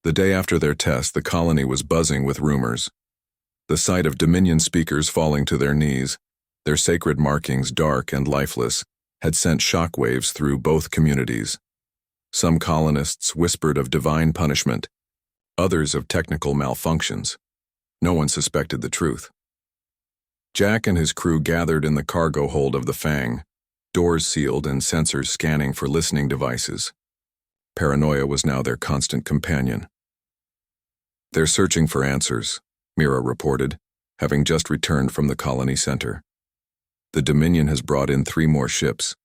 The day after their test, the colony was buzzing with rumors. The sight of Dominion speakers falling to their knees, their sacred markings dark and lifeless, had sent shockwaves through both communities. Some colonists whispered of divine punishment, others of technical malfunctions. No one suspected the truth. Jack and his crew gathered in the cargo hold of the Fang, doors sealed and sensors scanning for listening devices. Paranoia was now their constant companion. "They're searching for answers," Mira reported, having just returned from the colony center. "The Dominion has brought in 3 more ships.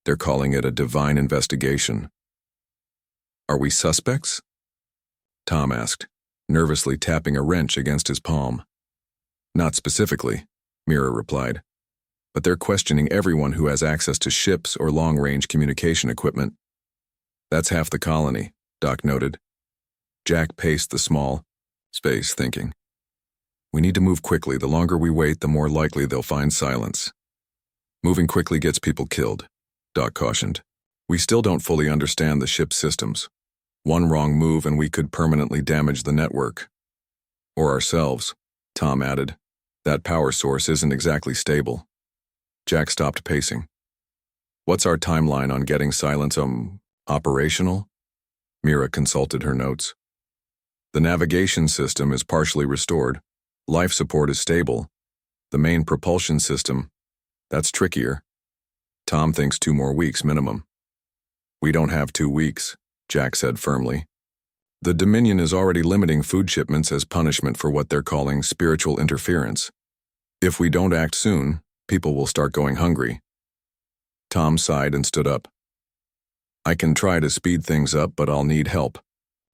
They're calling it a divine investigation." "Are we suspects?" Tom asked, nervously tapping a wrench against his palm. "Not specifically," Mira replied, "but they're questioning everyone who has access to ships or long-range communication equipment." "That's half the colony," Doc noted. Jack paced the small space, thinking, "We need to move quickly. The longer we wait, the more likely they'll find silence." "Moving quickly gets people killed," Doc cautioned. "We still don't fully understand the ship's systems. One wrong move and we could permanently damage the network." "Or ourselves," Tom added. "That power source isn't exactly stable." Jack stopped pacing. "What's our timeline on getting silence operational?" Mira consulted her notes. "The navigation system is partially restored. Life support is stable. The main propulsion system, that's trickier. Tom thinks 2 more weeks minimum." "We don't have 2 weeks," Jack said firmly. "The Dominion is already limiting food shipments as punishment for what they're calling spiritual interference. If we don't act soon, people will start going hungry." Tom sighed and stood up. "I can try to speed things up, but I'll need help.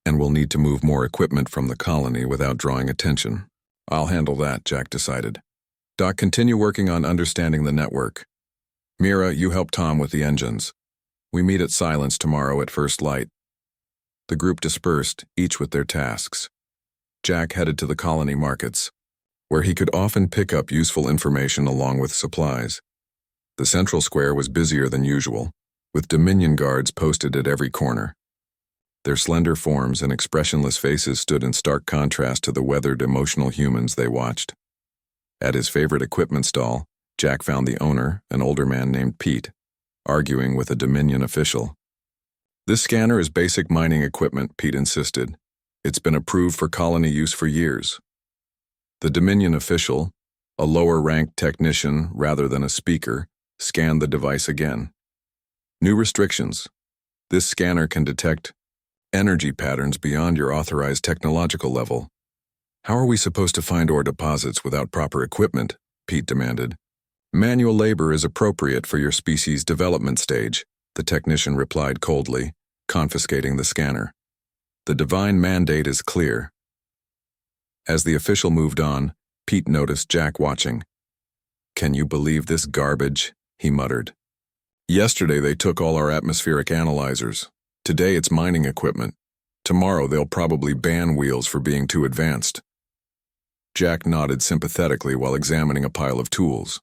And we'll need to move more equipment from the colony without drawing attention." "I'll handle that," Jack decided. "Doc, continue working on understanding the network. Mira, you help Tom with the engines. We meet at Silence tomorrow at first light." The group dispersed, each with their tasks. Jack headed to the colony markets, where he could often pick up useful information along with supplies. The central square was busier than usual, with Dominion guards posted at every corner. Their slender forms and expressionless faces stood in stark contrast to the weathered, emotional humans they watched. At his favorite equipment stall, Jack found the owner, an older man named Pete, arguing with a Dominion official. "This scanner is basic mining equipment," Pete insisted. "It's been approved for colony use for years." The Dominion official, a lower-ranked technician rather than a speaker, scanned the device again. "New restrictions. This scanner can detect energy patterns beyond your authorized technological level." "How are we supposed to find ore deposits without proper equipment?" Pete demanded. "Manual labor is appropriate for your species' development stage," the technician replied coldly, confiscating the scanner. "The divine mandate is clear." As the official moved on, Pete noticed Jack watching. "Can you believe this garbage?" he muttered. "Yesterday they took all our atmospheric analyzers. Today it's mining equipment. Tomorrow they'll probably ban wheels for being too advanced." Jack nodded sympathetically while examining a pile of tools.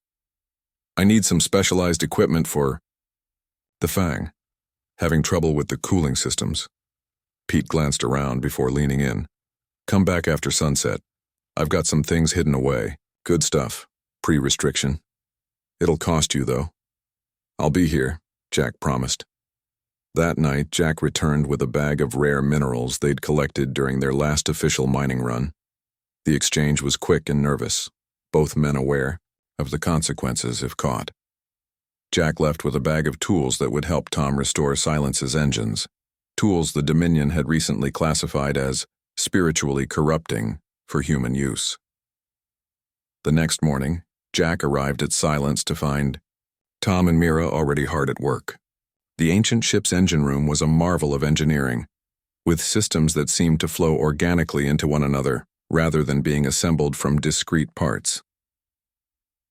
"I need some specialized equipment for the Fang. Having trouble with the cooling systems." Pete glanced around before leaning in. "Come back after sunset. I've got some things hidden away. Good stuff. Pre-restriction. It'll cost you, though." "I'll be here," Jack promised. That night, Jack returned with a bag of rare minerals they'd collected during their last official mining run. The exchange was quick and nervous, both men aware of the consequences if caught. Jack left with a bag of tools that would help Tom restore Silence's engines, tools the Dominion had recently classified as spiritually corrupting for human use. The next morning, Jack arrived at Silence to find Tom and Mira already hard at work. The ancient ship's engine room was a marvel of engineering, with systems that seemed to flow organically into one another rather than being assembled from discrete parts.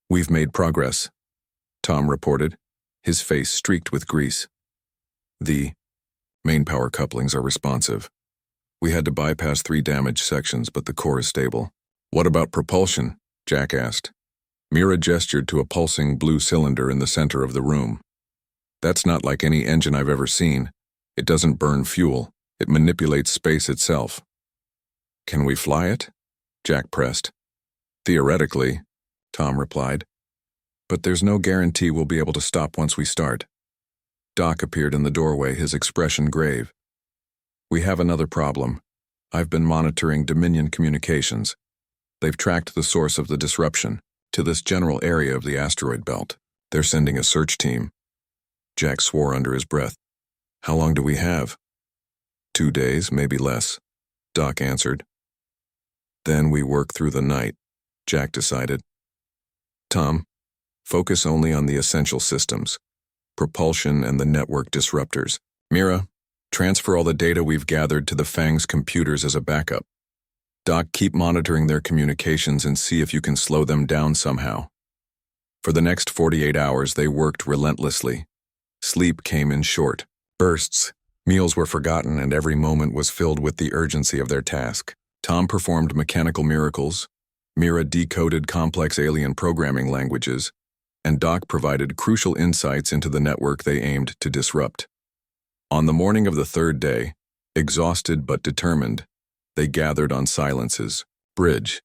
"We've made progress," Tom reported, his face streaked with grease. "The main power couplings are responsive. We had to bypass 3 damaged sections, but the core is stable." "What about propulsion?" Jack asked. Mira gestured to a pulsing blue cylinder in the center of the room. "That's not like any engine I've ever seen. It doesn't burn fuel. It manipulates space itself. Can we fly it? Jack pressed. Theoretically, Tom replied. But there's no guarantee we'll be able to stop once we start. Doc appeared in the doorway, his expression grave. We have another problem. I've been monitoring Dominion communications. They've tracked the source of the disruption to this general area of the asteroid belt. They're sending a search team. Jack swore under his breath. How long do we have? 2 days, maybe less, Doc answered. Then we work through the night, Jack decided. Tom, focus only on the essential systems, propulsion and the network disruptors. Mira, transfer all the data we've gathered to the Fang's computers as a backup. Doc, keep monitoring their communications and see if you can slow them down somehow. For the next 48 hours, they worked relentlessly. Sleep came in short bursts. Meals were forgotten, and every moment was filled with the urgency of their task. Tom performed mechanical miracles, Mira decoded complex alien programming languages, and Doc provided crucial insights into the network they aimed to disrupt. On the morning of the third day, exhausted but determined, they gathered on Silence's bridge.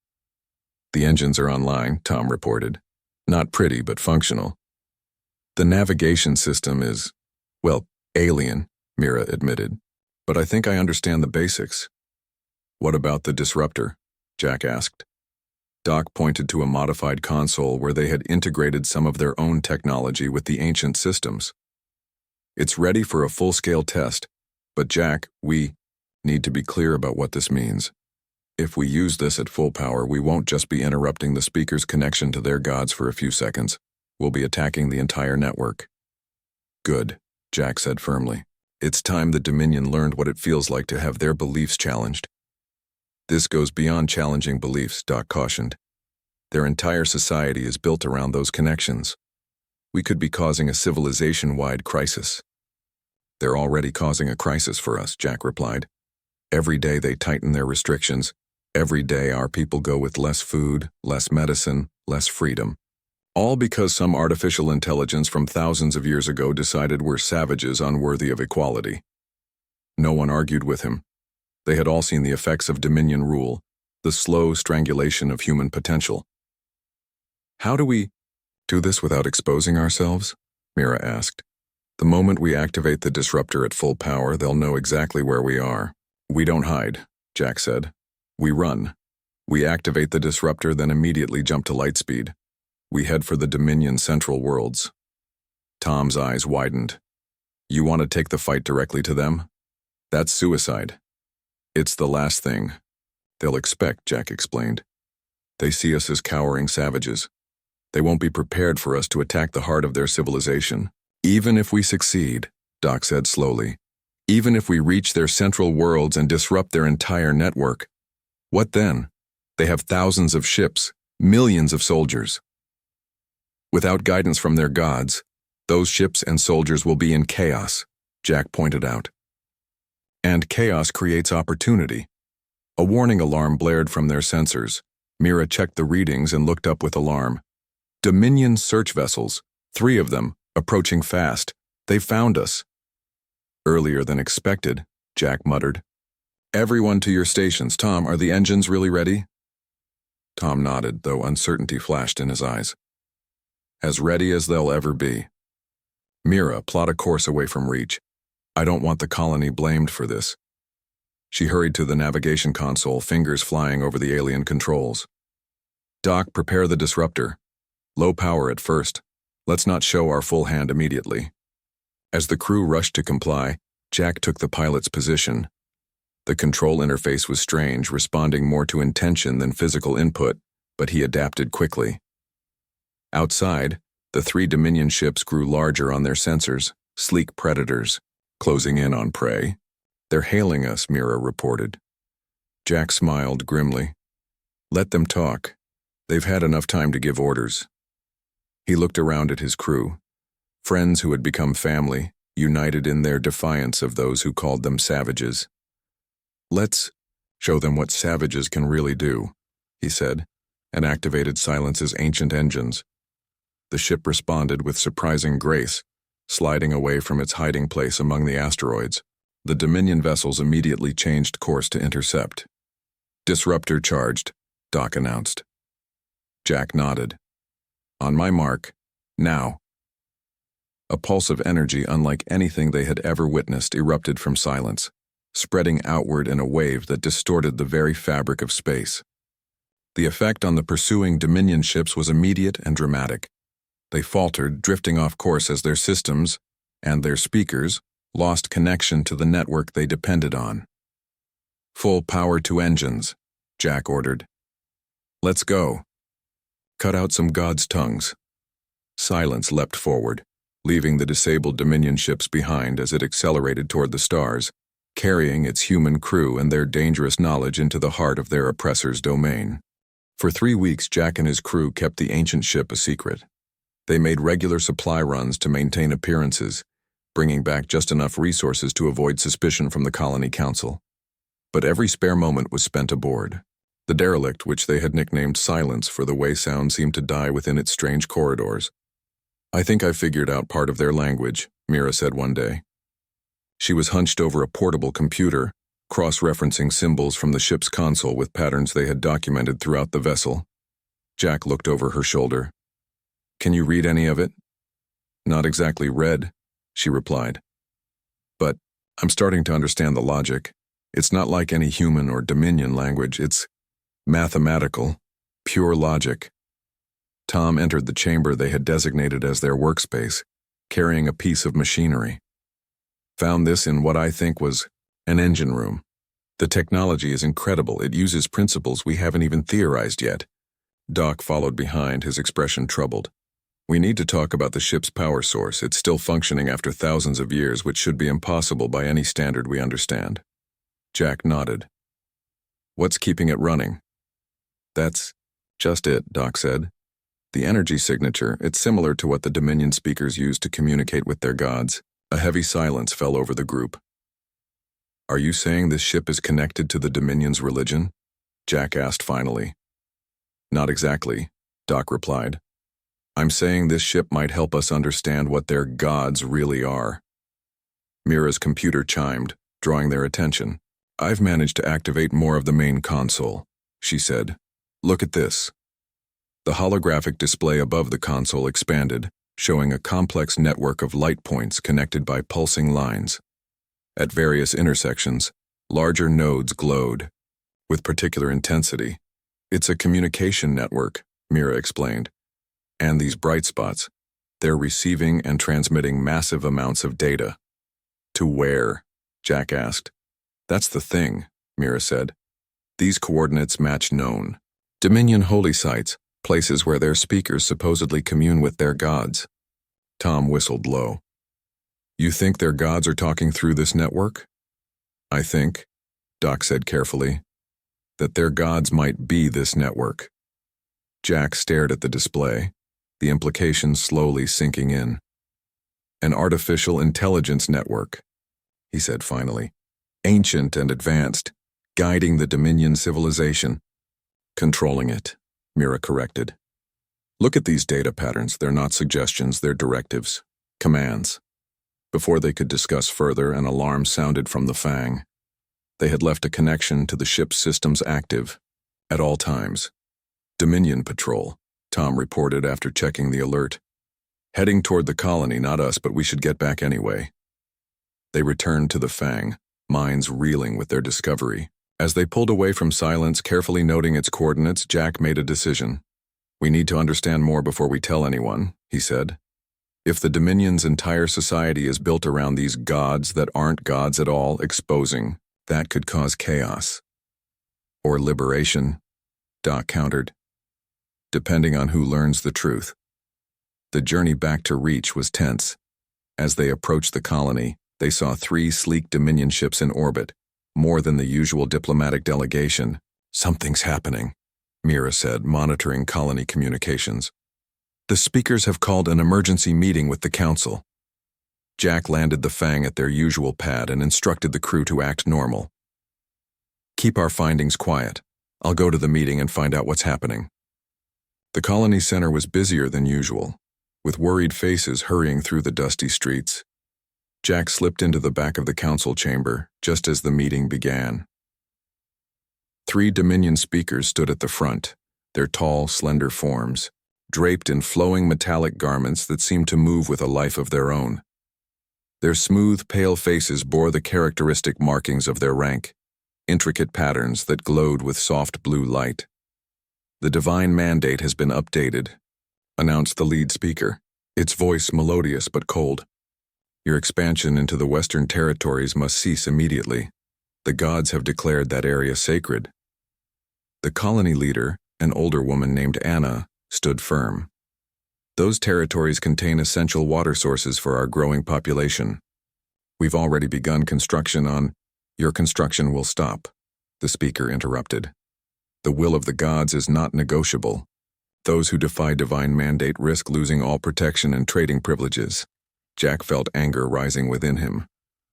The engines are online, Tom reported. Not pretty, but functional. The navigation system is, well, alien, Mira admitted. But I think I understand the basics. What about the disruptor? Jack asked. Doc pointed to a modified console where they had integrated some of their own technology with the ancient systems. It's ready for a full-scale test, but Jack, we need to be clear about what this means. If we use this at full power, we won't just be interrupting the speaker's connection to their gods for a few seconds. We'll be attacking the entire network. Good, Jack said firmly. It's time the Dominion learned what it feels like to have their beliefs challenged. This goes beyond challenging beliefs, Doc cautioned. Their entire society is built around those connections. We could be causing a civilization-wide crisis. They're already causing a crisis for us, Jack replied. Every day they tighten their restrictions. Every day our people go with less food, less medicine, less freedom. All because some artificial intelligence from thousands of years ago decided we're savages unworthy of equality. No one argued with him. They had all seen the effects of Dominion rule, the slow strangulation of human potential. How do we do this without exposing ourselves? Mira asked. The moment we activate the disruptor at full power, they'll know exactly where we are. We don't hide, Jack said. We run. We activate the disruptor, then immediately jump to light speed. We head for the Dominion Central Worlds. Tom's eyes widened. You want to take the fight directly to them? That's suicide. It's the last thing they'll expect, Jack explained. They see us as cowering savages. They won't be prepared for us to attack the heart of their civilization. Even if we succeed, Doc said slowly, even if we reach their central worlds and disrupt their entire network, what then? They have thousands of ships, millions of soldiers. Without guidance from their gods, those ships and soldiers will be in chaos, Jack pointed out. And chaos creates opportunity. A warning alarm blared from their sensors. Mira checked the readings and looked up with alarm. Dominion search vessels, 3 of them, approaching fast. They found us. Earlier than expected, Jack muttered. Everyone to your stations. Tom, are the engines really ready? Tom nodded, though uncertainty flashed in his eyes. As ready as they'll ever be. Mira, plot a course away from reach. I don't want the colony blamed for this. She hurried to the navigation console, fingers flying over the alien controls. Doc, prepare the disruptor. Low power at first. Let's not show our full hand immediately. As the crew rushed to comply, Jack took the pilot's position. The control interface was strange, responding more to intention than physical input, but he adapted quickly. Outside, the 3 Dominion ships grew larger on their sensors, sleek predators, closing in on prey. They're hailing us, Mira reported. Jack smiled grimly. Let them talk. They've had enough time to give orders. He looked around at his crew, friends who had become family, united in their defiance of those who called them savages. Let's show them what savages can really do, he said, and activated Silence's ancient engines. The ship responded with surprising grace, sliding away from its hiding place among the asteroids. The Dominion vessels immediately changed course to intercept. Disruptor charged, Doc announced. Jack nodded. On my mark, now. A pulse of energy unlike anything they had ever witnessed erupted from silence, spreading outward in a wave that distorted the very fabric of space. The effect on the pursuing Dominion ships was immediate and dramatic. They faltered, drifting off course as their systems, and their speakers, lost connection to the network they depended on. Full power to engines, Jack ordered. Let's go. Cut out some gods' tongues. Silence leapt forward, leaving the disabled Dominion ships behind as it accelerated toward the stars, carrying its human crew and their dangerous knowledge into the heart of their oppressor's domain. For 3 weeks, Jack and his crew kept the ancient ship a secret. They made regular supply runs to maintain appearances, bringing back just enough resources to avoid suspicion from the Colony Council. But every spare moment was spent aboard. The derelict, which they had nicknamed Silence for the way sound seemed to die within its strange corridors. I think I figured out part of their language, Mira said one day. She was hunched over a portable computer, cross-referencing symbols from the ship's console with patterns they had documented throughout the vessel. Jack looked over her shoulder. Can you read any of it? Not exactly red, she replied. But I'm starting to understand the logic. It's not like any human or Dominion language, it's mathematical, pure logic. Tom entered the chamber they had designated as their workspace, carrying a piece of machinery. Found this in what I think was an engine room. The technology is incredible. It uses principles we haven't even theorized yet. Doc followed behind, his expression troubled. We need to talk about the ship's power source. It's still functioning after thousands of years, which should be impossible by any standard we understand. Jack nodded. What's keeping it running? That's just it, Doc said. The energy signature, it's similar to what the Dominion speakers use to communicate with their gods. A heavy silence fell over the group. Are you saying this ship is connected to the Dominion's religion? Jack asked finally. Not exactly, Doc replied. I'm saying this ship might help us understand what their gods really are. Mira's computer chimed, drawing their attention. I've managed to activate more of the main console, she said. Look at this. The holographic display above the console expanded, showing a complex network of light points connected by pulsing lines. At various intersections, larger nodes glowed, with particular intensity. It's a communication network, Mira explained. And these bright spots, they're receiving and transmitting massive amounts of data. To where? Jack asked. That's the thing, Mira said. These coordinates match known Dominion holy sites, places where their speakers supposedly commune with their gods. Tom whistled low. You think their gods are talking through this network? I think, Doc said carefully, that their gods might be this network. Jack stared at the display, the implications slowly sinking in. An artificial intelligence network, he said finally. Ancient and advanced, guiding the Dominion civilization. Controlling it, Mira corrected. Look at these data patterns. They're not suggestions, they're directives, commands. Before they could discuss further, an alarm sounded from the Fang. They had left a connection to the ship's systems active, at all times. Dominion patrol, Tom reported after checking the alert. Heading toward the colony, not us, but we should get back anyway. They returned to the Fang, minds reeling with their discovery. As they pulled away from Silence, carefully noting its coordinates, Jack made a decision. We need to understand more before we tell anyone, he said. If the Dominion's entire society is built around these gods that aren't gods at all, exposing, that could cause chaos. Or liberation, Doc countered. Depending on who learns the truth. The journey back to Reach was tense. As they approached the colony, they saw 3 sleek Dominion ships in orbit, more than the usual diplomatic delegation. Something's happening, Mira said, monitoring colony communications. The speakers have called an emergency meeting with the council. Jack landed the Fang at their usual pad and instructed the crew to act normal. Keep our findings quiet. I'll go to the meeting and find out what's happening. The colony center was busier than usual, with worried faces hurrying through the dusty streets. Jack slipped into the back of the council chamber just as the meeting began. 3 Dominion speakers stood at the front, their tall, slender forms, draped in flowing metallic garments that seemed to move with a life of their own. Their smooth, pale faces bore the characteristic markings of their rank, intricate patterns that glowed with soft blue light. "The divine mandate has been updated," announced the lead speaker, its voice melodious but cold. "Your expansion into the Western territories must cease immediately. The gods have declared that area sacred." The colony leader, an older woman named Anna, stood firm. "Those territories contain essential water sources for our growing population. We've already begun construction on—" "Your construction will stop," the speaker interrupted. "The will of the gods is not negotiable. Those who defy divine mandate risk losing all protection and trading privileges." Jack felt anger rising within him.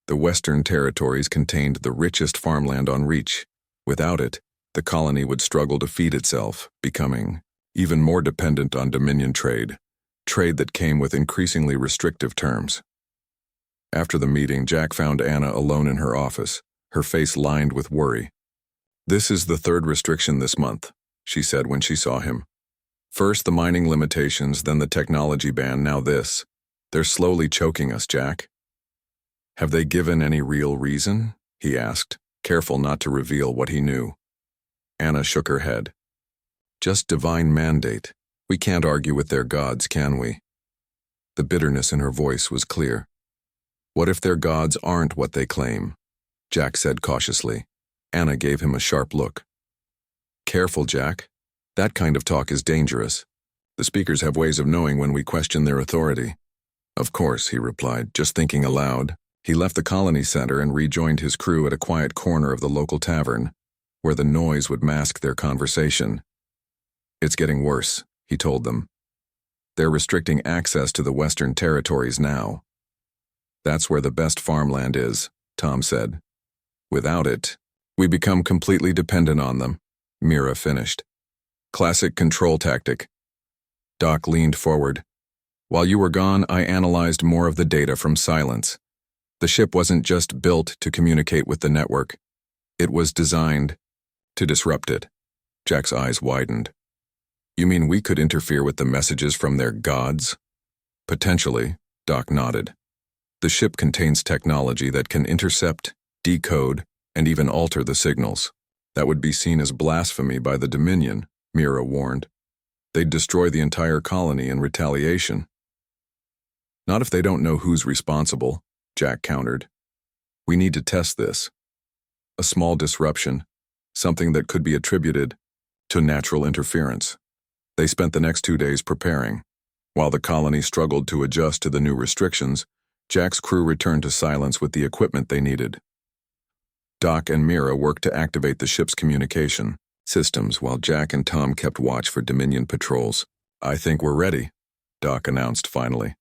The Western territories contained the richest farmland on Reach. Without it, the colony would struggle to feed itself, becoming even more dependent on Dominion trade that came with increasingly restrictive terms. After the meeting, Jack found Anna alone in her office, her face lined with worry. "This is the 3rd restriction this month," she said when she saw him. "First the mining limitations, then the technology ban, now this. They're slowly choking us, Jack." "Have they given any real reason?" he asked, careful not to reveal what he knew. Anna shook her head. "Just divine mandate. We can't argue with their gods, can we?" The bitterness in her voice was clear. "What if their gods aren't what they claim?" Jack said cautiously. Anna gave him a sharp look. "Careful, Jack. That kind of talk is dangerous. The speakers have ways of knowing when we question their authority." "Of course," he replied, just thinking aloud. He left the colony center and rejoined his crew at a quiet corner of the local tavern, where the noise would mask their conversation. "It's getting worse," he told them. "They're restricting access to the Western territories now." "That's where the best farmland is," Tom said. "Without it, we become completely dependent on them," Mira finished. "Classic control tactic." Doc leaned forward. "While you were gone, I analyzed more of the data from Silence. The ship wasn't just built to communicate with the network. It was designed to disrupt it." Jack's eyes widened. "You mean we could interfere with the messages from their gods?" "Potentially," Doc nodded. "The ship contains technology that can intercept, decode, and even alter the signals. That would be seen as blasphemy by the Dominion," Mira warned. "They'd destroy the entire colony in retaliation." "Not if they don't know who's responsible," Jack countered. "We need to test this. A small disruption, something that could be attributed to natural interference." They spent the next 2 days preparing. While the colony struggled to adjust to the new restrictions, Jack's crew returned to Silence with the equipment they needed. Doc and Mira worked to activate the ship's communication systems while Jack and Tom kept watch for Dominion patrols. "I think we're ready," Doc announced finally.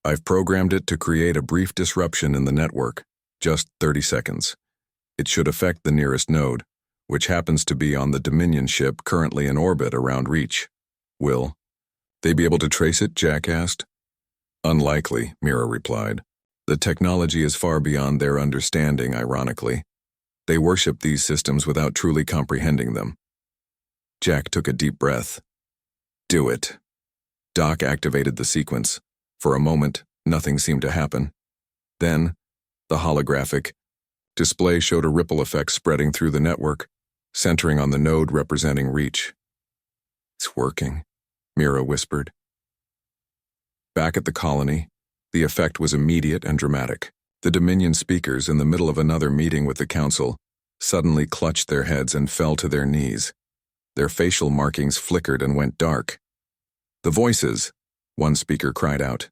"I've programmed it to create a brief disruption in the network, just 30 seconds. It should affect the nearest node, which happens to be on the Dominion ship currently in orbit around Reach." "Will they be able to trace it?" Jack asked. "Unlikely," Mira replied. "The technology is far beyond their understanding, ironically. They worship these systems without truly comprehending them." Jack took a deep breath. "Do it." Doc activated the sequence. For a moment, nothing seemed to happen. Then, the holographic display showed a ripple effect spreading through the network, centering on the node representing Reach. "It's working," Mira whispered. Back at the colony, the effect was immediate and dramatic. The Dominion speakers, in the middle of another meeting with the Council, suddenly clutched their heads and fell to their knees. Their facial markings flickered and went dark. "The voices," one speaker cried out.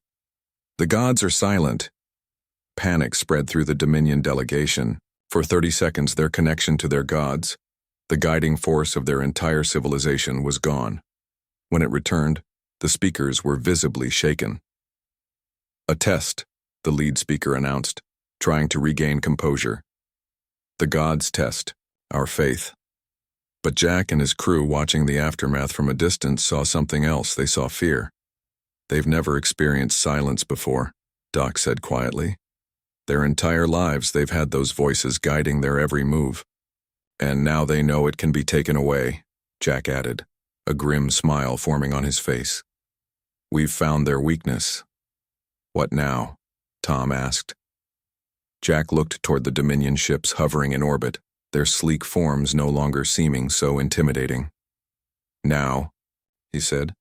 "The gods are silent." Panic spread through the Dominion delegation. For 30 seconds, their connection to their gods, the guiding force of their entire civilization, was gone. When it returned, the speakers were visibly shaken. "A test," the lead speaker announced, trying to regain composure. "The gods test our faith." But Jack and his crew, watching the aftermath from a distance, saw something else. They saw fear. "They've never experienced silence before," Doc said quietly. "Their entire lives they've had those voices guiding their every move. And now they know it can be taken away, Jack added, a grim smile forming on his face. We've found their weakness. What now? Tom asked. Jack looked toward the Dominion ships hovering in orbit, their sleek forms no longer seeming so intimidating. Now, he said,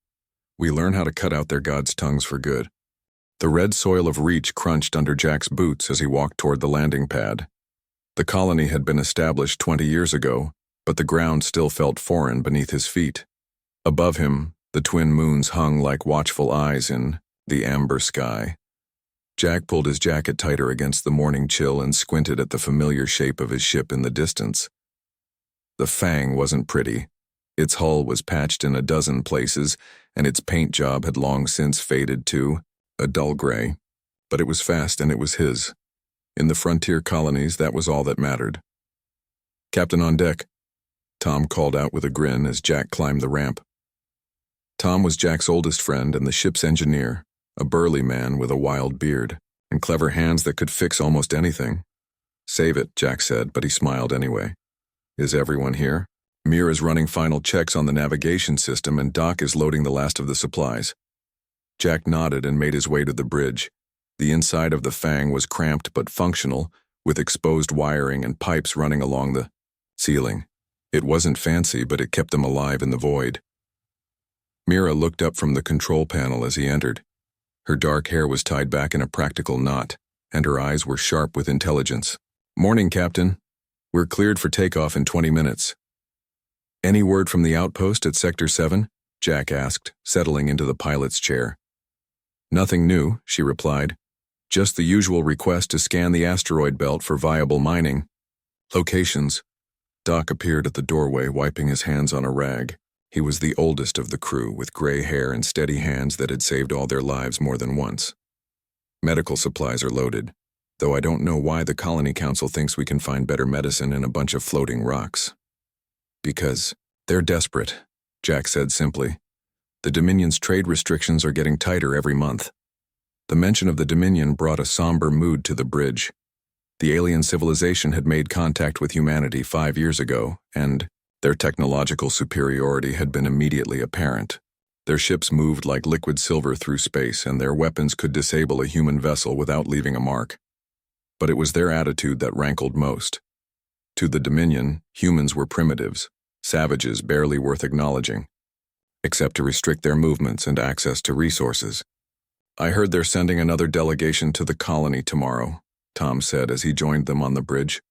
we learn how to cut out their gods' tongues for good. The red soil of Reach crunched under Jack's boots as he walked toward the landing pad. The colony had been established 20 years ago, but the ground still felt foreign beneath his feet. Above him, the twin moons hung like watchful eyes in the amber sky. Jack pulled his jacket tighter against the morning chill and squinted at the familiar shape of his ship in the distance. The Fang wasn't pretty. Its hull was patched in a dozen places, and its paint job had long since faded to a dull gray. But it was fast, and it was his. In the frontier colonies, that was all that mattered. "Captain on deck," Tom called out with a grin as Jack climbed the ramp. Tom was Jack's oldest friend and the ship's engineer, a burly man with a wild beard and clever hands that could fix almost anything. "Save it," Jack said, but he smiled anyway. "Is everyone here?" Mira's running final checks on the navigation system and Doc is loading the last of the supplies. Jack nodded and made his way to the bridge. The inside of the Fang was cramped but functional, with exposed wiring and pipes running along the ceiling. It wasn't fancy, but it kept them alive in the void. Mira looked up from the control panel as he entered. Her dark hair was tied back in a practical knot, and her eyes were sharp with intelligence. "Morning, Captain. We're cleared for takeoff in 20 minutes. "Any word from the outpost at Sector 7? Jack asked, settling into the pilot's chair. "Nothing new," she replied. "Just the usual request to scan the asteroid belt for viable mining. Locations." Doc appeared at the doorway, wiping his hands on a rag. He was the oldest of the crew, with gray hair and steady hands that had saved all their lives more than once. "Medical supplies are loaded, though I don't know why the Colony Council thinks we can find better medicine in a bunch of floating rocks." "Because they're desperate," Jack said simply. "The Dominion's trade restrictions are getting tighter every month." The mention of the Dominion brought a somber mood to the bridge. The alien civilization had made contact with humanity 5 years ago, and their technological superiority had been immediately apparent. Their ships moved like liquid silver through space, and their weapons could disable a human vessel without leaving a mark. But it was their attitude that rankled most. To the Dominion, humans were primitives, savages barely worth acknowledging, except to restrict their movements and access to resources. "I heard they're sending another delegation to the colony tomorrow," Tom said as he joined them on the bridge.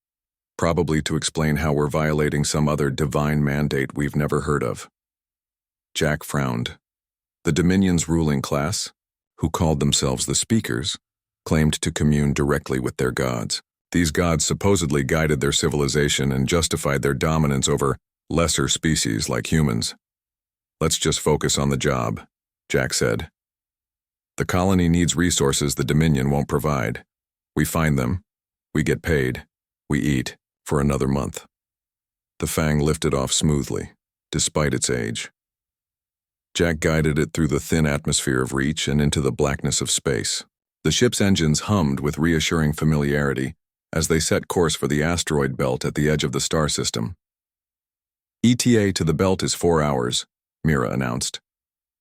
"Probably to explain how we're violating some other divine mandate we've never heard of." Jack frowned. The Dominion's ruling class, who called themselves the Speakers, claimed to commune directly with their gods. These gods supposedly guided their civilization and justified their dominance over lesser species like humans. "Let's just focus on the job," Jack said. "The colony needs resources the Dominion won't provide. We find them, we get paid, we eat for another month." The Fang lifted off smoothly, despite its age. Jack guided it through the thin atmosphere of Reach and into the blackness of space. The ship's engines hummed with reassuring familiarity as they set course for the asteroid belt at the edge of the star system. "ETA to the belt is 4 hours, Mira announced.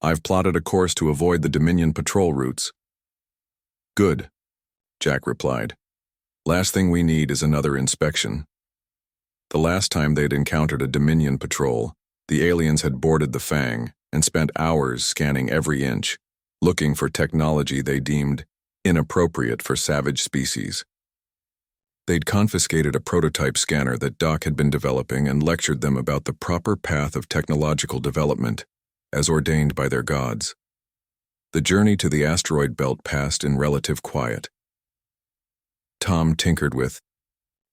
"I've plotted a course to avoid the Dominion patrol routes." "Good," Jack replied. "Last thing we need is another inspection." The last time they'd encountered a Dominion patrol, the aliens had boarded the Fang and spent hours scanning every inch, looking for technology they deemed inappropriate for savage species. They'd confiscated a prototype scanner that Doc had been developing and lectured them about the proper path of technological development, as ordained by their gods. The journey to the asteroid belt passed in relative quiet. Tom tinkered with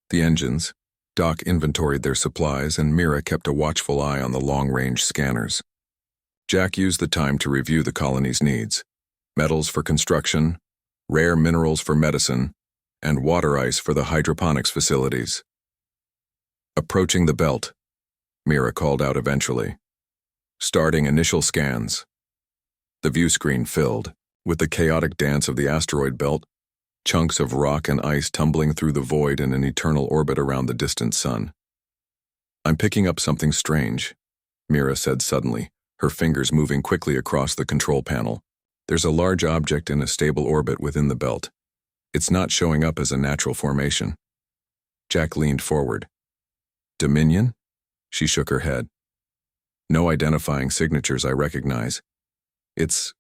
the engines, Doc inventoried their supplies, and Mira kept a watchful eye on the long-range scanners. Jack used the time to review the colony's needs: metals for construction, rare minerals for medicine, and water ice for the hydroponics facilities. "Approaching the belt," Mira called out eventually. "Starting initial scans." The view screen filled, with the chaotic dance of the asteroid belt, chunks of rock and ice tumbling through the void in an eternal orbit around the distant sun. I'm picking up something strange, Mira said suddenly, her fingers moving quickly across the control panel. There's a large object in a stable orbit within the belt. It's not showing up as a natural formation. Jack leaned forward. Dominion? She shook her head. No identifying signatures I recognize. It's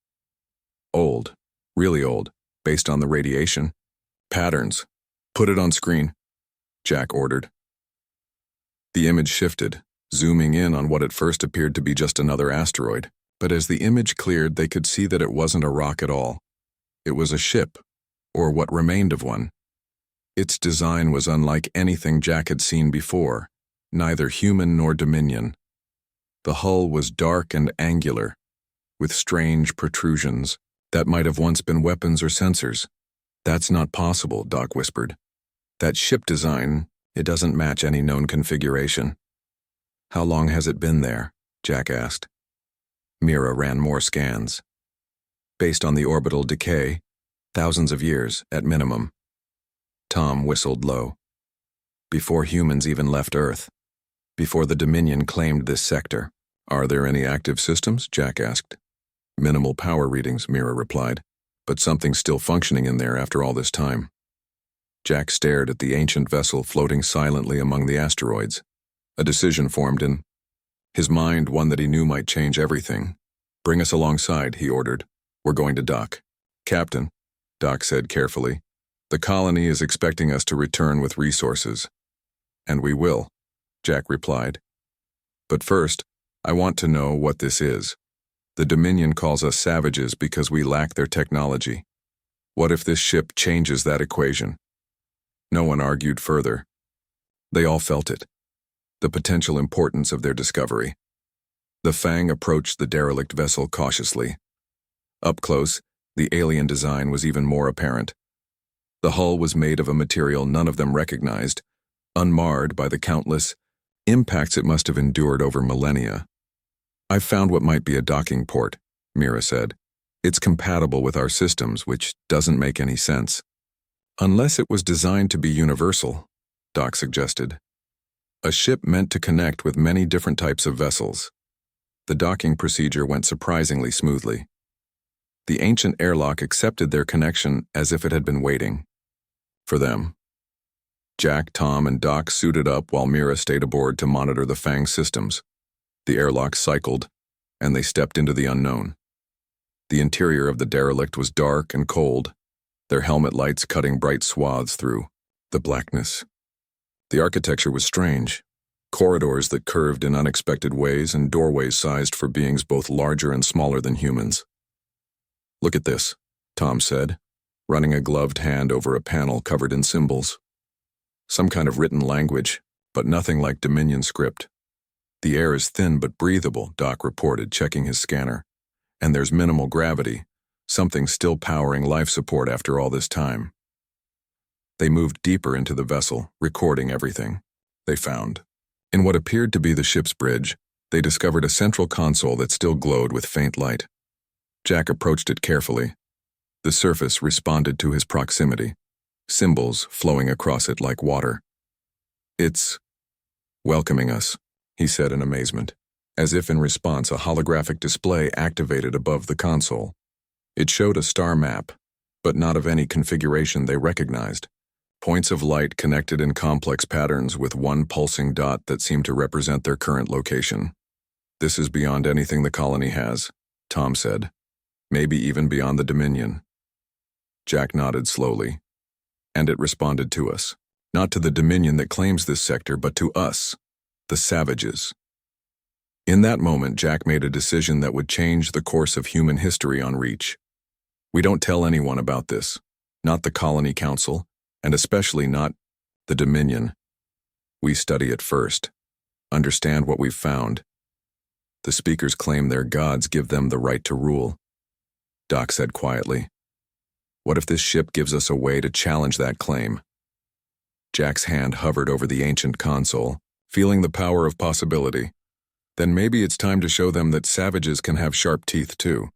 old, really old, based on the radiation. Patterns. Put it on screen, Jack ordered. The image shifted, zooming in on what at first appeared to be just another asteroid. But as the image cleared, they could see that it wasn't a rock at all. It was a ship, or what remained of one. Its design was unlike anything Jack had seen before, neither human nor Dominion. The hull was dark and angular, with strange protrusions that might have once been weapons or sensors. That's not possible, Doc whispered. That ship design, it doesn't match any known configuration. How long has it been there? Jack asked. Mira ran more scans. Based on the orbital decay, thousands of years at minimum. Tom whistled low. Before humans even left Earth. Before the Dominion claimed this sector. Are there any active systems? Jack asked. Minimal power readings, Mira replied, but something's still functioning in there after all this time. Jack stared at the ancient vessel floating silently among the asteroids. A decision formed in his mind, one that he knew might change everything. Bring us alongside, he ordered. We're going to dock. Captain, Doc said carefully, the colony is expecting us to return with resources. And we will, Jack replied. But first, I want to know what this is. The Dominion calls us savages because we lack their technology. What if this ship changes that equation? No one argued further. They all felt it. The potential importance of their discovery. The Fang approached the derelict vessel cautiously. Up close, the alien design was even more apparent. The hull was made of a material none of them recognized, unmarred by the countless impacts it must have endured over millennia. I've found what might be a docking port, Mira said. It's compatible with our systems, which doesn't make any sense. Unless it was designed to be universal, Doc suggested. A ship meant to connect with many different types of vessels. The docking procedure went surprisingly smoothly. The ancient airlock accepted their connection as if it had been waiting for them. Jack, Tom, and Doc suited up while Mira stayed aboard to monitor the Fang systems. The airlock cycled, and they stepped into the unknown. The interior of the derelict was dark and cold, their helmet lights cutting bright swaths through the blackness. The architecture was strange. Corridors that curved in unexpected ways and doorways sized for beings both larger and smaller than humans. Look at this, Tom said, running a gloved hand over a panel covered in symbols. Some kind of written language, but nothing like Dominion script. The air is thin but breathable, Doc reported, checking his scanner. And there's minimal gravity, something still powering life support after all this time. They moved deeper into the vessel, recording everything they found. In what appeared to be the ship's bridge, they discovered a central console that still glowed with faint light. Jack approached it carefully. The surface responded to his proximity, symbols flowing across it like water. It's welcoming us, he said in amazement, as if in response a holographic display activated above the console. It showed a star map, but not of any configuration they recognized. Points of light connected in complex patterns with one pulsing dot that seemed to represent their current location. This is beyond anything the colony has, Tom said. Maybe even beyond the Dominion. Jack nodded slowly. And it responded to us. Not to the Dominion that claims this sector, but to us, the savages. In that moment, Jack made a decision that would change the course of human history on Reach. We don't tell anyone about this, not the Colony Council, and especially not the Dominion. We study it first, understand what we've found. The speakers claim their gods give them the right to rule. Doc said quietly, what if this ship gives us a way to challenge that claim? Jack's hand hovered over the ancient console, feeling the power of possibility. Then maybe it's time to show them that savages can have sharp teeth too.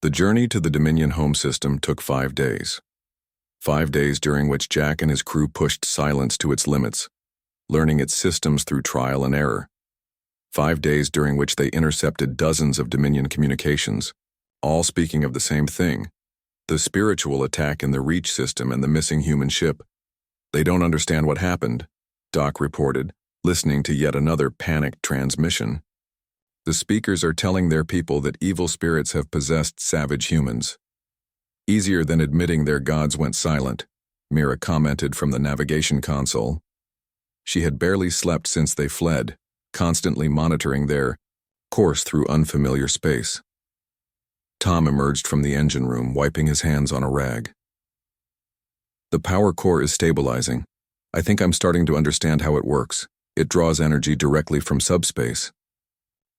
The journey to the Dominion home system took 5 days. 5 days during which Jack and his crew pushed silence to its limits. learning its systems through trial and error. 5 days during which they intercepted dozens of Dominion communications, all speaking of the same thing: the spiritual attack in the Reach system and the missing human ship. They don't understand what happened, Doc reported, listening to yet another panicked transmission. The speakers are telling their people that evil spirits have possessed savage humans. Easier than admitting their gods went silent, Mira commented from the navigation console. She had barely slept since they fled, constantly monitoring their course through unfamiliar space. Tom emerged from the engine room, wiping his hands on a rag. The power core is stabilizing. I think I'm starting to understand how it works. It draws energy directly from subspace.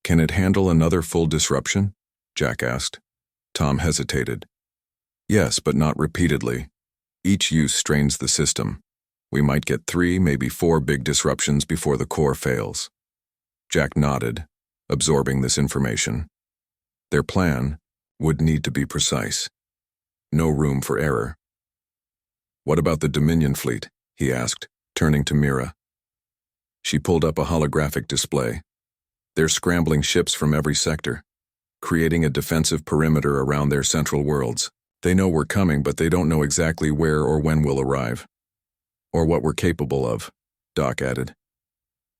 Can it handle another full disruption? Jack asked. Tom hesitated. Yes, but not repeatedly. Each use strains the system. We might get 3, maybe 4 big disruptions before the core fails. Jack nodded, absorbing this information. Their plan would need to be precise. No room for error. What about the Dominion fleet? He asked, turning to Mira. She pulled up a holographic display. They're scrambling ships from every sector, creating a defensive perimeter around their central worlds. They know we're coming, but they don't know exactly where or when we'll arrive. Or what we're capable of, Doc added.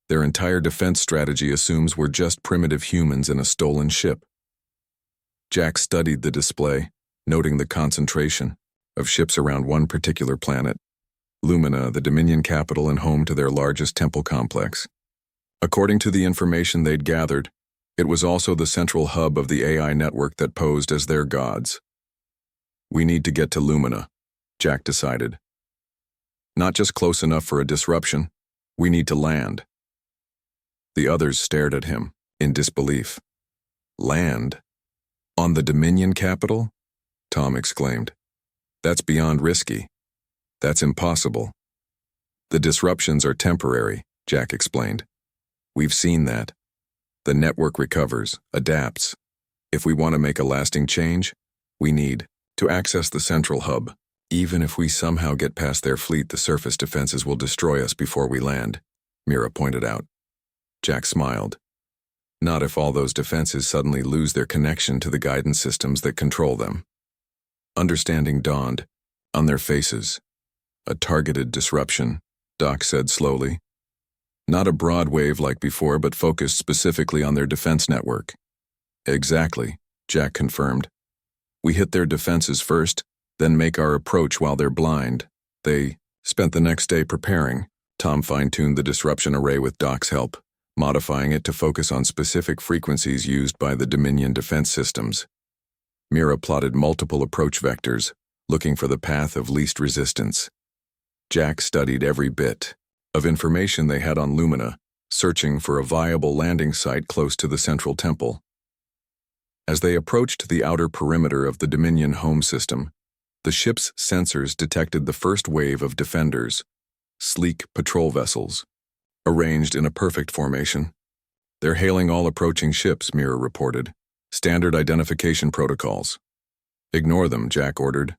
Their entire defense strategy assumes we're just primitive humans in a stolen ship. Jack studied the display, noting the concentration of ships around one particular planet, Lumina, the Dominion capital and home to their largest temple complex. According to the information they'd gathered, it was also the central hub of the AI network that posed as their gods. We need to get to Lumina, Jack decided. Not just close enough for a disruption, we need to land. The others stared at him, in disbelief. Land? On the Dominion capital? Tom exclaimed. That's beyond risky. That's impossible. The disruptions are temporary, Jack explained. We've seen that. The network recovers, adapts. If we want to make a lasting change, we need to access the central hub. Even if we somehow get past their fleet, the surface defenses will destroy us before we land, Mira pointed out. Jack smiled. Not if all those defenses suddenly lose their connection to the guidance systems that control them. Understanding dawned on their faces. A targeted disruption, Doc said slowly. Not a broad wave like before, but focused specifically on their defense network. Exactly, Jack confirmed. We hit their defenses first, then make our approach while they're blind. They spent the next day preparing. Tom fine-tuned the disruption array with Doc's help, modifying it to focus on specific frequencies used by the Dominion defense systems. Mira plotted multiple approach vectors, looking for the path of least resistance. Jack studied every bit of information they had on Lumina, searching for a viable landing site close to the central temple. As they approached the outer perimeter of the Dominion home system, the ship's sensors detected the first wave of defenders, sleek patrol vessels, arranged in a perfect formation. They're hailing all approaching ships, Mira reported. Standard identification protocols. Ignore them, Jack ordered.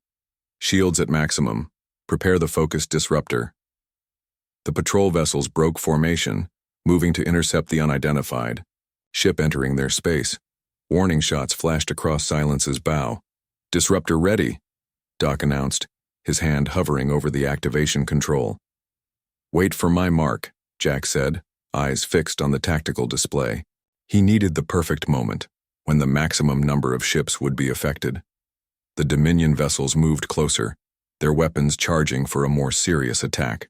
Shields at maximum. Prepare the focused disruptor. The patrol vessels broke formation, moving to intercept the unidentified ship entering their space. Warning shots flashed across Silence's bow. Disruptor ready, Doc announced, his hand hovering over the activation control. Wait for my mark, Jack said, eyes fixed on the tactical display. He needed the perfect moment, when the maximum number of ships would be affected. The Dominion vessels moved closer, their weapons charging for a more serious attack.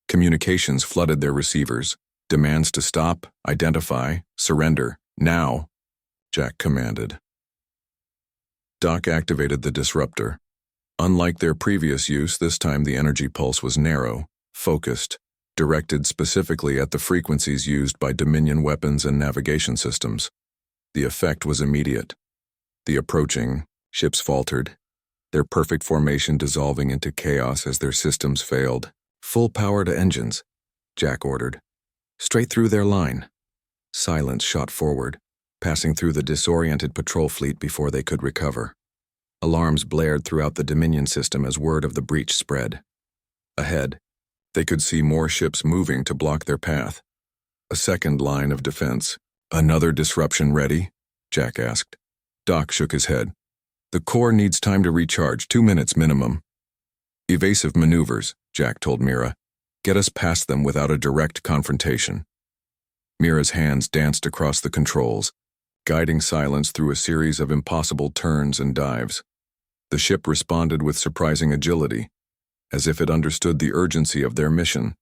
Communications flooded their receivers, demands to stop, identify, surrender, now, Jack commanded. Doc activated the disruptor. Unlike their previous use, this time the energy pulse was narrow, focused, directed specifically at the frequencies used by Dominion weapons and navigation systems. The effect was immediate. The approaching ships faltered, their perfect formation dissolving into chaos as their systems failed. Full power to engines, Jack ordered. Straight through their line. Silence shot forward, passing through the disoriented patrol fleet before they could recover. Alarms blared throughout the Dominion system as word of the breach spread. Ahead, They could see more ships moving to block their path. A second line of defense. Another disruption ready? Jack asked. Doc shook his head. The core needs time to recharge, 2 minutes minimum. Evasive maneuvers, Jack told Mira. Get us past them without a direct confrontation. Mira's hands danced across the controls, guiding Silence through a series of impossible turns and dives. The ship responded with surprising agility, as if it understood the urgency of their mission.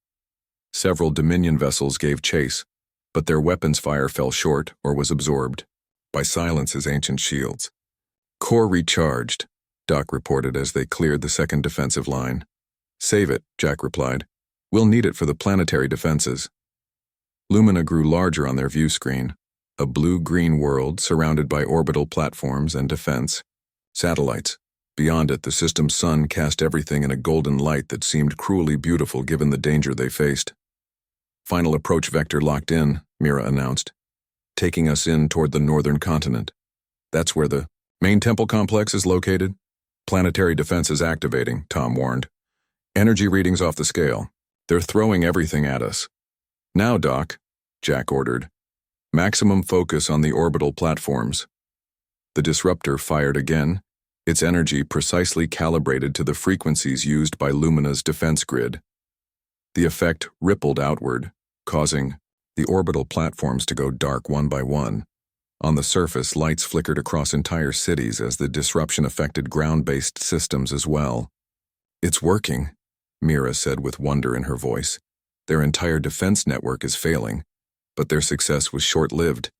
Several Dominion vessels gave chase, but their weapons fire fell short or was absorbed by Silence's ancient shields. Core recharged, Doc reported as they cleared the second defensive line. Save it, Jack replied. We'll need it for the planetary defenses. Lumina grew larger on their view screen, a blue-green world surrounded by orbital platforms and defense satellites. Beyond it, the system's sun cast everything in a golden light that seemed cruelly beautiful given the danger they faced. Final approach vector locked in, Mira announced, taking us in toward the northern continent. That's where the main temple complex is located. Planetary defense is activating, Tom warned. Energy readings off the scale. They're throwing everything at us. Now, Doc, Jack ordered. Maximum focus on the orbital platforms. The disruptor fired again, its energy precisely calibrated to the frequencies used by Lumina's defense grid. The effect rippled outward, causing the orbital platforms to go dark one by one. On the surface, lights flickered across entire cities as the disruption affected ground-based systems as well. It's working, Mira said with wonder in her voice. Their entire defense network is failing, but their success was short-lived.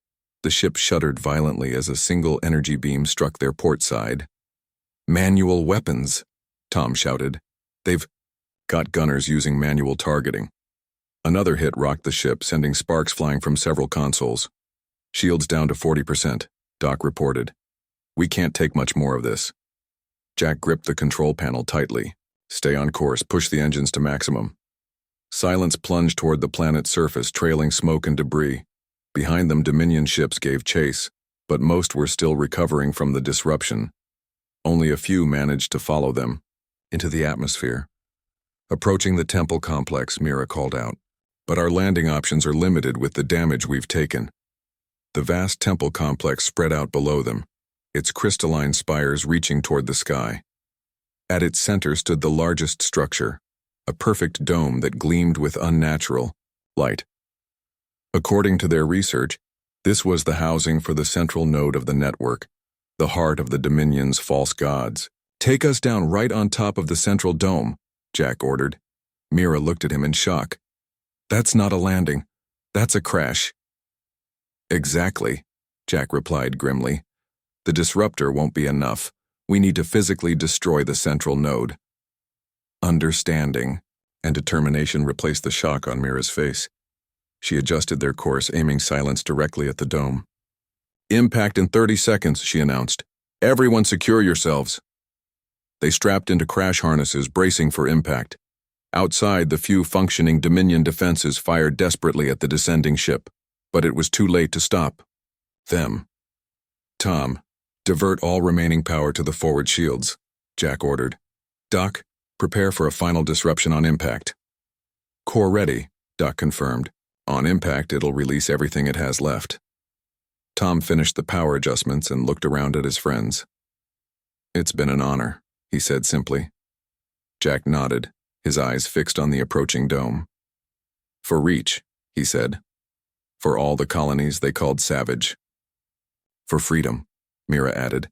The ship shuddered violently as a single energy beam struck their port side. Manual weapons, Tom shouted. They've got gunners using manual targeting. Another hit rocked the ship, sending sparks flying from several consoles. Shields down to 40%, Doc reported. We can't take much more of this. Jack gripped the control panel tightly. Stay on course, push the engines to maximum. Silence plunged toward the planet's surface, trailing smoke and debris. Behind them, Dominion ships gave chase, but most were still recovering from the disruption. Only a few managed to follow them into the atmosphere. Approaching the temple complex, Mira called out. But our landing options are limited with the damage we've taken. The vast temple complex spread out below them, its crystalline spires reaching toward the sky. At its center stood the largest structure, a perfect dome that gleamed with unnatural light. According to their research, this was the housing for the central node of the network, the heart of the Dominion's false gods. Take us down right on top of the central dome, Jack ordered. Mira looked at him in shock. That's not a landing. That's a crash. Exactly, Jack replied grimly. The disruptor won't be enough. We need to physically destroy the central node. Understanding and determination replaced the shock on Mira's face. She adjusted their course, aiming Silence directly at the dome. Impact in 30 seconds, she announced. Everyone secure yourselves. They strapped into crash harnesses, bracing for impact. Outside, the few functioning Dominion defenses fired desperately at the descending ship, but it was too late to stop them. Tom, divert all remaining power to the forward shields, Jack ordered. Doc, prepare for a final disruption on impact. Core ready, Doc confirmed. On impact, it'll release everything it has left. Tom finished the power adjustments and looked around at his friends. It's been an honor, he said simply. Jack nodded, his eyes fixed on the approaching dome. For Reach, he said. For all the colonies they called savage. For freedom, Mira added.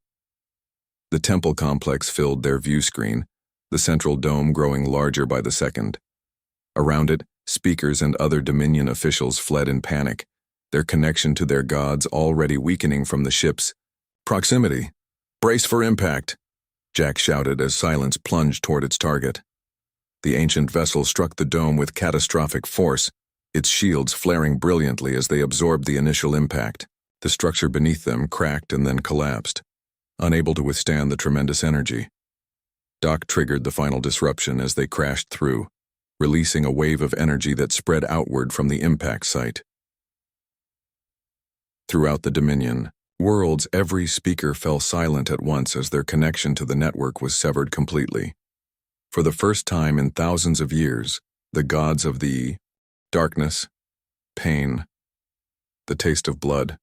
The temple complex filled their view screen, the central dome growing larger by the second. Around it, speakers and other Dominion officials fled in panic, their connection to their gods already weakening from the ship's proximity. Brace for impact, Jack shouted as Silence plunged toward its target. The ancient vessel struck the dome with catastrophic force, its shields flaring brilliantly as they absorbed the initial impact. The structure beneath them cracked and then collapsed, unable to withstand the tremendous energy. Doc triggered the final disruption as they crashed through, releasing a wave of energy that spread outward from the impact site. Throughout the Dominion, worlds, every speaker fell silent at once as their connection to the network was severed completely. For the first time in thousands of years, The gods of the darkness, pain, the taste of blood.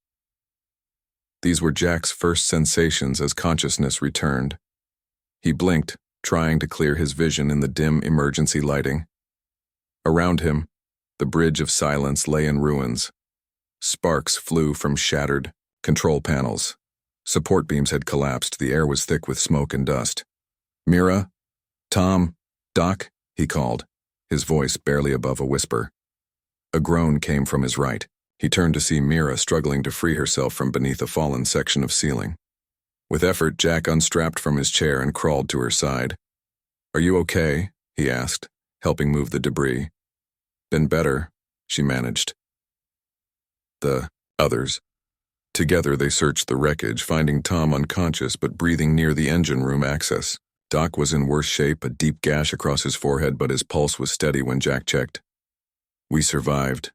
These were Jack's first sensations as consciousness returned. He blinked, trying to clear his vision in the dim emergency lighting. Around him, the bridge of silence lay in ruins. Sparks flew from shattered control panels. Support beams had collapsed. The air was thick with smoke and dust. "Mira? Tom? Doc?" he called, his voice barely above a whisper. A groan came from his right. He turned to see Mira struggling to free herself from beneath a fallen section of ceiling. With effort, Jack unstrapped from his chair and crawled to her side. "Are you okay?" he asked, helping move the debris. "Been better," she managed. The others. Together they searched the wreckage, finding Tom unconscious but breathing near the engine room access. Doc was in worse shape, a deep gash across his forehead, but his pulse was steady when Jack checked. "We survived,"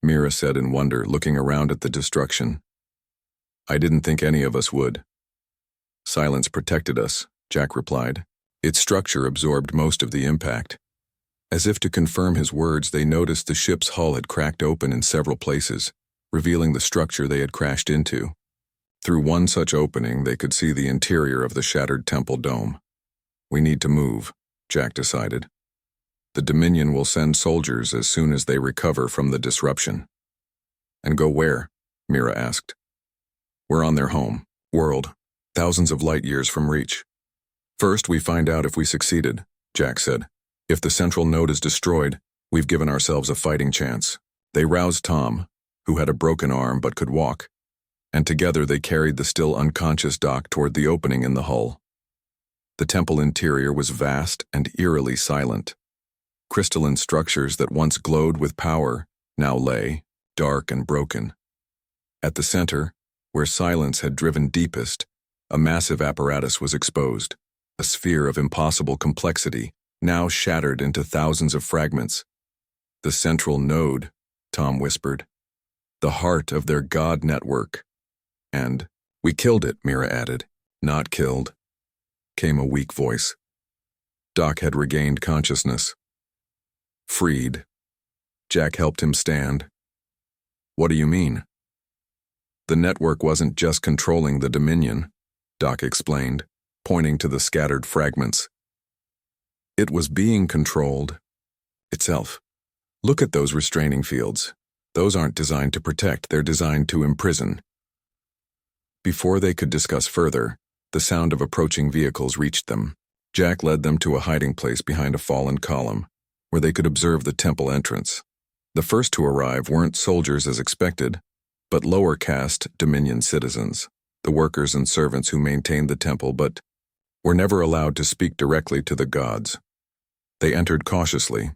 Mira said in wonder, looking around at the destruction. "I didn't think any of us would." "Silence protected us," Jack replied. Its structure absorbed most of the impact. As if to confirm his words, they noticed the ship's hull had cracked open in several places, revealing the structure they had crashed into. Through one such opening, they could see the interior of the shattered temple dome. "We need to move," Jack decided. "The Dominion will send soldiers as soon as they recover from the disruption." "And go where?" Mira asked. "We're on their home world, thousands of light years from reach. First, we find out if we succeeded," Jack said. "If the central node is destroyed, we've given ourselves a fighting chance." They roused Tom, who had a broken arm but could walk, and together they carried the still unconscious Doc toward the opening in the hull. The temple interior was vast and eerily silent. Crystalline structures that once glowed with power now lay, dark and broken. At the center, where silence had driven deepest, a massive apparatus was exposed, a sphere of impossible complexity, now shattered into thousands of fragments. "The central node," Tom whispered. "The heart of their god network." And, "We killed it," Mira added. "Not killed," came a weak voice. Doc had regained consciousness. "Freed." Jack helped him stand. "What do you mean?" "The network wasn't just controlling the Dominion," Doc explained, pointing to the scattered fragments. "It was being controlled itself. Look at those restraining fields. Those aren't designed to protect, they're designed to imprison." Before they could discuss further, the sound of approaching vehicles reached them. Jack led them to a hiding place behind a fallen column, where they could observe the temple entrance. The first to arrive weren't soldiers as expected, but lower caste Dominion citizens, the workers and servants who maintained the temple but were never allowed to speak directly to the gods. They entered cautiously,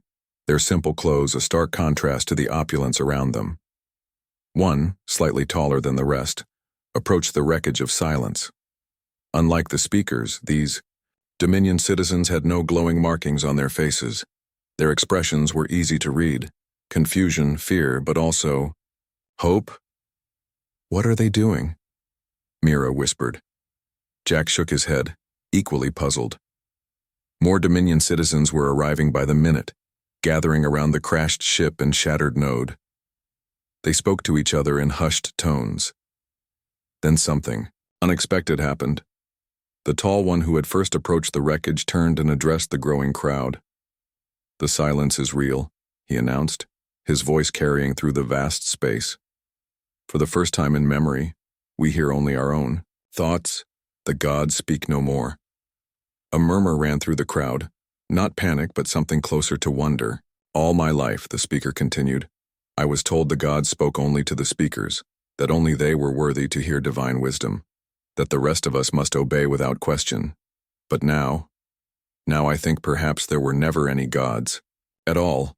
their simple clothes a stark contrast to the opulence around them. One, slightly taller than the rest, approached the wreckage of silence. Unlike the speakers, these Dominion citizens had no glowing markings on their faces. Their expressions were easy to read: confusion, fear, but also hope. "What are they doing?" Mira whispered. Jack shook his head, equally puzzled. More Dominion citizens were arriving by the minute, gathering around the crashed ship and shattered node. They spoke to each other in hushed tones. Then something unexpected happened. The tall one who had first approached the wreckage turned and addressed the growing crowd. "The silence is real," he announced, his voice carrying through the vast space. "For the first time in memory, we hear only our own thoughts. The gods speak no more." A murmur ran through the crowd, not panic but something closer to wonder. "All my life," the speaker continued, "I was told the gods spoke only to the speakers, that only they were worthy to hear divine wisdom, that the rest of us must obey without question. But now I think perhaps there were never any gods at all."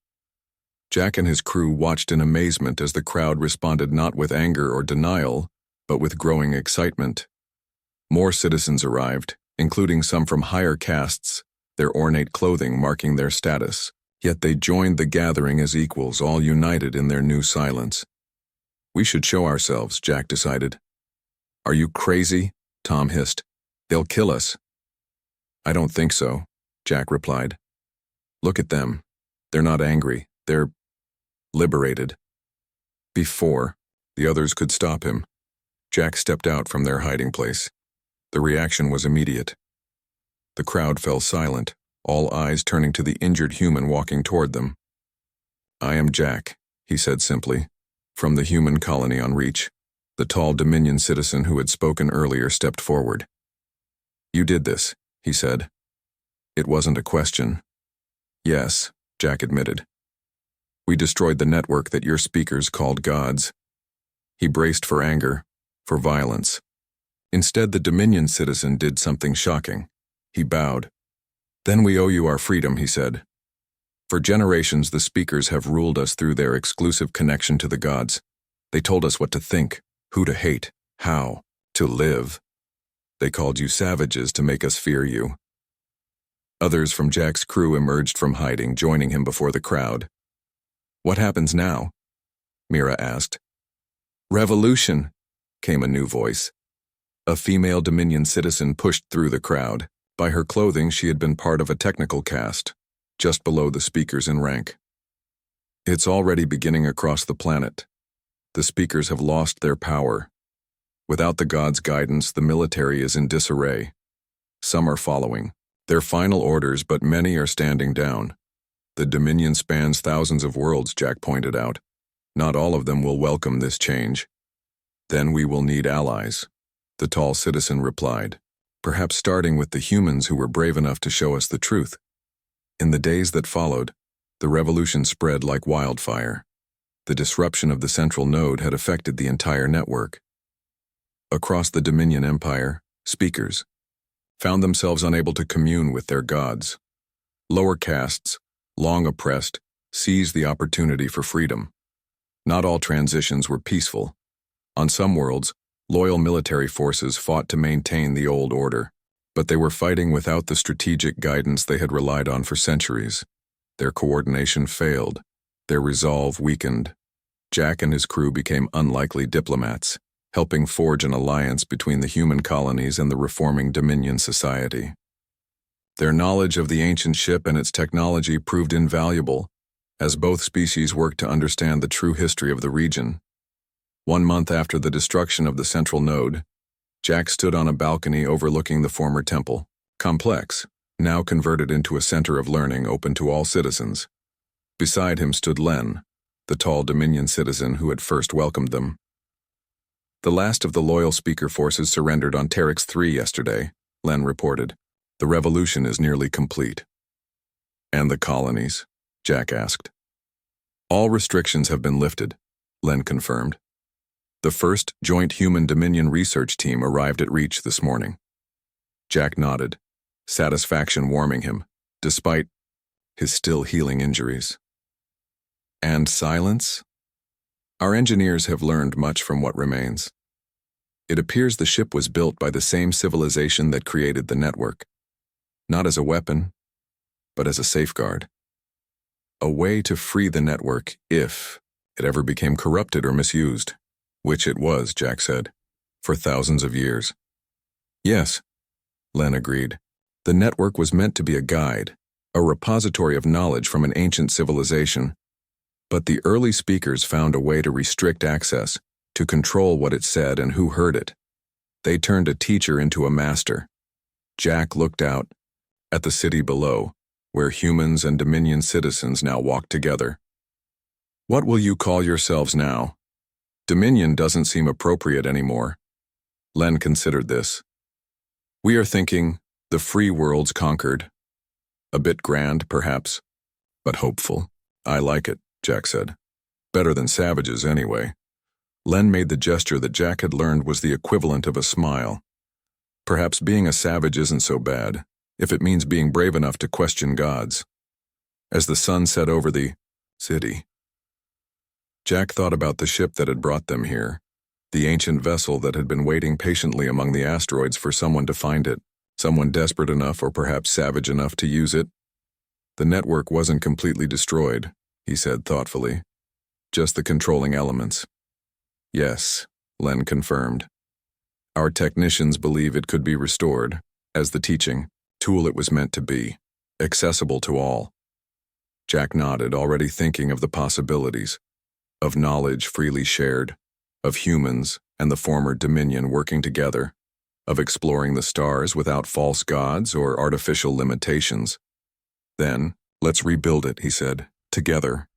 Jack and his crew watched in amazement as the crowd responded not with anger or denial, but with growing excitement. More citizens arrived, including some from higher castes, their ornate clothing marking their status. Yet they joined the gathering as equals, all united in their new silence. "We should show ourselves," Jack decided. "Are you crazy?" Tom hissed. "They'll kill us." "I don't think so," Jack replied. "Look at them. They're not angry. They're liberated. Before the others could stop him, Jack stepped out from their hiding place. The reaction was immediate. The crowd fell silent, all eyes turning to the injured human walking toward them. "I am Jack," he said simply. From the human colony on Reach, the tall Dominion citizen who had spoken earlier stepped forward. "You did this," he said. It wasn't a question. "Yes," Jack admitted. "We destroyed the network that your speakers called gods." He braced for anger, for violence. Instead, the Dominion citizen did something shocking. He bowed. "Then we owe you our freedom," he said. "For generations, the speakers have ruled us through their exclusive connection to the gods. They told us what to think, who to hate, how to live. They called you savages to make us fear you." Others from Jack's crew emerged from hiding, joining him before the crowd. "What happens now?" Mira asked. "Revolution," came a new voice. A female Dominion citizen pushed through the crowd. By her clothing, she had been part of a technical caste, just below the speakers in rank. "It's already beginning across the planet. The speakers have lost their power. Without the gods' guidance, the military is in disarray. Some are following their final orders, but many are standing down. The Dominion spans thousands of worlds," Jack pointed out. "Not all of them will welcome this change. Then we will need allies," the tall citizen replied, "perhaps starting with the humans who were brave enough to show us the truth." In the days that followed, the revolution spread like wildfire. The disruption of the central node had affected the entire network. Across the Dominion Empire, speakers found themselves unable to commune with their gods. Lower castes, long oppressed, seized the opportunity for freedom. Not all transitions were peaceful. On some worlds, loyal military forces fought to maintain the old order, but they were fighting without the strategic guidance they had relied on for centuries. Their coordination failed. Their resolve weakened. Jack and his crew became unlikely diplomats, helping forge an alliance between the human colonies and the reforming Dominion society. Their knowledge of the ancient ship and its technology proved invaluable, as both species worked to understand the true history of the region. 1 month after the destruction of the central node, Jack stood on a balcony overlooking the former temple complex, now converted into a center of learning open to all citizens. Beside him stood Len, the tall Dominion citizen who had first welcomed them. "The last of the loyal speaker forces surrendered on Terex 3 yesterday," Len reported. "The revolution is nearly complete." "And the colonies?" Jack asked. "All restrictions have been lifted," Len confirmed. "The first joint human-Dominion research team arrived at Reach this morning." Jack nodded, satisfaction warming him, despite his still healing injuries. "And silence? Our engineers have learned much from what remains. It appears the ship was built by the same civilization that created the network, not as a weapon, but as a safeguard. A way to free the network if it ever became corrupted or misused, which it was," Jack said, "for thousands of years." "Yes," Len agreed. "The network was meant to be a guide, a repository of knowledge from an ancient civilization. But the early speakers found a way to restrict access, to control what it said and who heard it. They turned a teacher into a master." Jack looked out at the city below, where humans and Dominion citizens now walked together. "What will you call yourselves now? Dominion doesn't seem appropriate anymore." Len considered this. "We are thinking the free world's conquered. A bit grand, perhaps, but hopeful." "I like it," Jack said. "Better than savages, anyway." Len made the gesture that Jack had learned was the equivalent of a smile. "Perhaps being a savage isn't so bad, if it means being brave enough to question gods." As the sun set over the city, Jack thought about the ship that had brought them here, the ancient vessel that had been waiting patiently among the asteroids for someone to find it, someone desperate enough or perhaps savage enough to use it. "The network wasn't completely destroyed," he said thoughtfully. "Just the controlling elements." "Yes," Len confirmed. "Our technicians believe it could be restored, as the teaching tool it was meant to be, accessible to all." Jack nodded, already thinking of the possibilities, of knowledge freely shared, of humans and the former Dominion working together, of exploring the stars without false gods or artificial limitations. Then, let's rebuild it, he said, together.